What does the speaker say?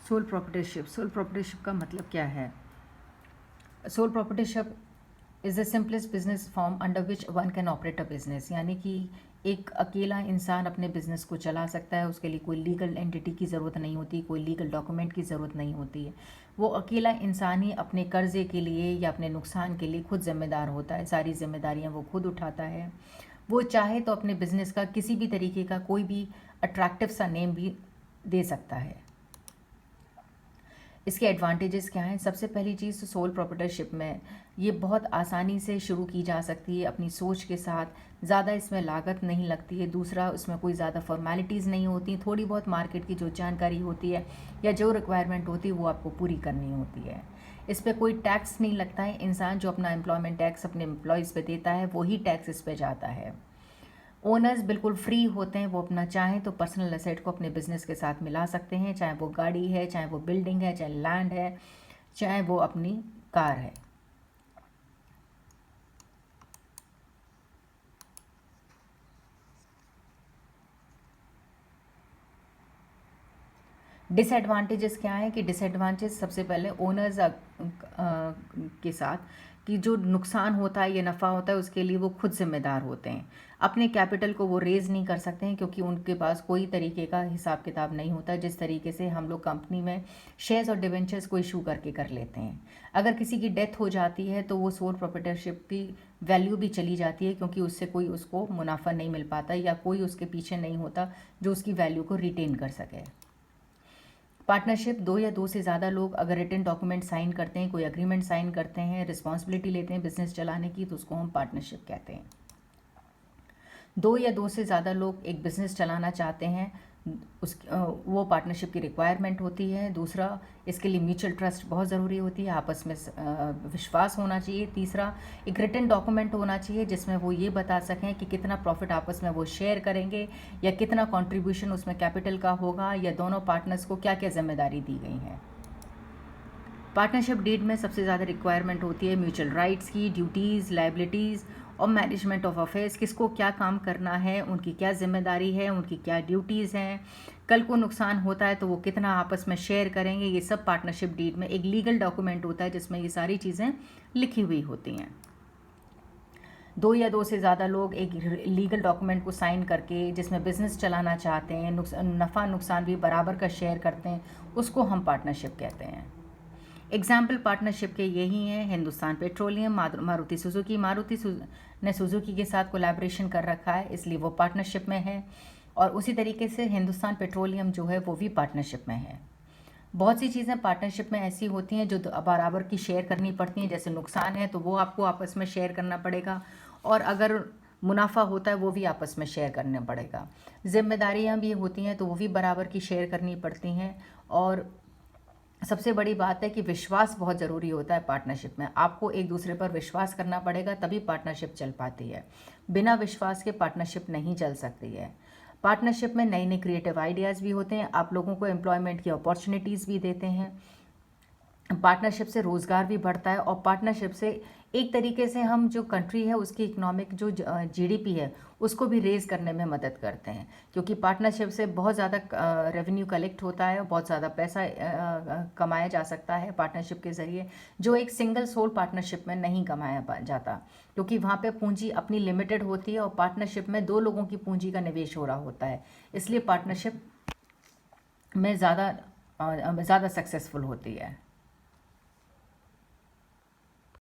Sole proprietorship का मतलब क्या है? Sole proprietorship is the simplest business form under which one can operate a business, यानी कि एक अकेला इंसान अपने बिजनेस को चला सकता है। उसके लिए कोई लीगल एंटिटी की ज़रूरत नहीं होती, कोई लीगल डॉक्यूमेंट की ज़रूरत नहीं होती है। वो अकेला इंसान ही अपने कर्जे के लिए या अपने नुकसान के लिए खुद जिम्मेदार होता है। सारी जिम्मेदारियाँ वो खुद उठाता है। वो चाहे तो अपने बिजनेस का किसी भी तरीके का कोई भी अट्रैक्टिव सा नेम भी दे सकता है। इसके एडवांटेजेस क्या हैं? सबसे पहली चीज़ तो सोल प्रोप्राइटरशिप में ये बहुत आसानी से शुरू की जा सकती है अपनी सोच के साथ। ज़्यादा इसमें लागत नहीं लगती है। दूसरा, उसमें कोई ज़्यादा फॉर्मेलिटीज़ नहीं होती। थोड़ी बहुत मार्केट की जो जानकारी होती है या जो रिक्वायरमेंट होती है वो आपको पूरी करनी होती है। इस पर कोई टैक्स नहीं लगता है। इंसान जो अपना एम्प्लॉयमेंट टैक्स अपने एम्प्लॉयज़ पे देता है वही टैक्स इस पे जाता है। ओनर्स बिल्कुल फ्री होते हैं। वो अपना चाहें तो पर्सनल एसेट को अपने बिजनेस के साथ मिला सकते हैं, चाहे वो गाड़ी है, चाहे वो बिल्डिंग है, चाहे लैंड है, चाहे वो अपनी कार है। डिसएडवांटेजेस क्या है कि डिसएडवांटेज सबसे पहले ओनर्स के साथ कि जो नुकसान होता है या नफ़ा होता है उसके लिए वो खुद जिम्मेदार होते हैं। अपने कैपिटल को वो रेज़ नहीं कर सकते हैं क्योंकि उनके पास कोई तरीके का हिसाब किताब नहीं होता जिस तरीके से हम लोग कंपनी में शेयर्स और डिवेंचर्स को इशू करके कर लेते हैं। अगर किसी की डेथ हो जाती है तो वो सोल प्रोप्राइटरशिप की वैल्यू भी चली जाती है क्योंकि उससे कोई उसको मुनाफा नहीं मिल पाता या कोई उसके पीछे नहीं होता जो उसकी वैल्यू को रिटेन कर सके। पार्टनरशिप, दो या दो से ज़्यादा लोग अगर रिटन डॉक्यूमेंट साइन करते हैं, कोई अग्रीमेंट साइन करते हैं, रिस्पॉन्सिबिलिटी लेते हैं बिजनेस चलाने की, तो उसको हम पार्टनरशिप कहते हैं। दो या दो से ज़्यादा लोग एक बिज़नेस चलाना चाहते हैं, वो पार्टनरशिप की रिक्वायरमेंट होती है। दूसरा, इसके लिए म्यूचुअल ट्रस्ट बहुत ज़रूरी होती है, आपस में विश्वास होना चाहिए। तीसरा, एक रिटन डॉक्यूमेंट होना चाहिए जिसमें वो ये बता सकें कि कितना प्रॉफिट आपस में वो शेयर करेंगे या कितना कंट्रीब्यूशन उसमें कैपिटल का होगा या दोनों पार्टनर्स को क्या क्या जिम्मेदारी दी गई है। पार्टनरशिप डीड में सबसे ज़्यादा रिक्वायरमेंट होती है म्यूचुअल राइट्स की, ड्यूटीज़, लाइबिलिटीज़ और मैनेजमेंट ऑफ अफेयर्स। किसको क्या काम करना है, उनकी क्या जिम्मेदारी है, उनकी क्या ड्यूटीज़ हैं, कल को नुकसान होता है तो वो कितना आपस में शेयर करेंगे। ये सब पार्टनरशिप डीड में एक लीगल डॉक्यूमेंट होता है जिसमें ये सारी चीज़ें लिखी हुई होती हैं। दो या दो से ज़्यादा लोग एक लीगल डॉक्यूमेंट को साइन करके जिसमें बिजनेस चलाना चाहते हैं, नफ़ा नुकसान भी बराबर का शेयर करते हैं, उसको हम पार्टनरशिप कहते हैं। एग्जाम्पल पार्टनरशिप के यही हैं हिंदुस्तान पेट्रोलियम, मारुति सुजुकी। ने सुजुकी के साथ कोलैबोरेशन कर रखा है इसलिए वो पार्टनरशिप में है, और उसी तरीके से हिंदुस्तान पेट्रोलियम जो है वो भी पार्टनरशिप में है। बहुत सी चीज़ें पार्टनरशिप में ऐसी होती हैं जो बराबर की शेयर करनी पड़ती हैं। जैसे नुकसान है तो वो आपको आपस में शेयर करना पड़ेगा, और अगर मुनाफा होता है वो भी आपस में शेयर करना पड़ेगा। जिम्मेदारियां भी होती हैं तो वो भी बराबर की शेयर करनी पड़ती हैं। और सबसे बड़ी बात है कि विश्वास बहुत ज़रूरी होता है पार्टनरशिप में। आपको एक दूसरे पर विश्वास करना पड़ेगा तभी पार्टनरशिप चल पाती है। बिना विश्वास के पार्टनरशिप नहीं चल सकती है। पार्टनरशिप में नए नए क्रिएटिव आइडियाज़ भी होते हैं, आप लोगों को एम्प्लॉयमेंट की अपॉर्चुनिटीज़ भी देते हैं। पार्टनरशिप से रोज़गार भी बढ़ता है, और पार्टनरशिप से एक तरीके से हम जो कंट्री है उसकी इकोनॉमिक जो जीडीपी है उसको भी रेज़ करने में मदद करते हैं, क्योंकि पार्टनरशिप से बहुत ज़्यादा रेवेन्यू कलेक्ट होता है, बहुत ज़्यादा पैसा कमाया जा सकता है पार्टनरशिप के ज़रिए, जो एक सिंगल सोल पार्टनरशिप में नहीं कमाया जाता, क्योंकि वहाँ पे पूंजी अपनी लिमिटेड होती है और पार्टनरशिप में दो लोगों की पूंजी का निवेश हो रहा होता है, इसलिए पार्टनरशिप में ज़्यादा सक्सेसफुल होती है।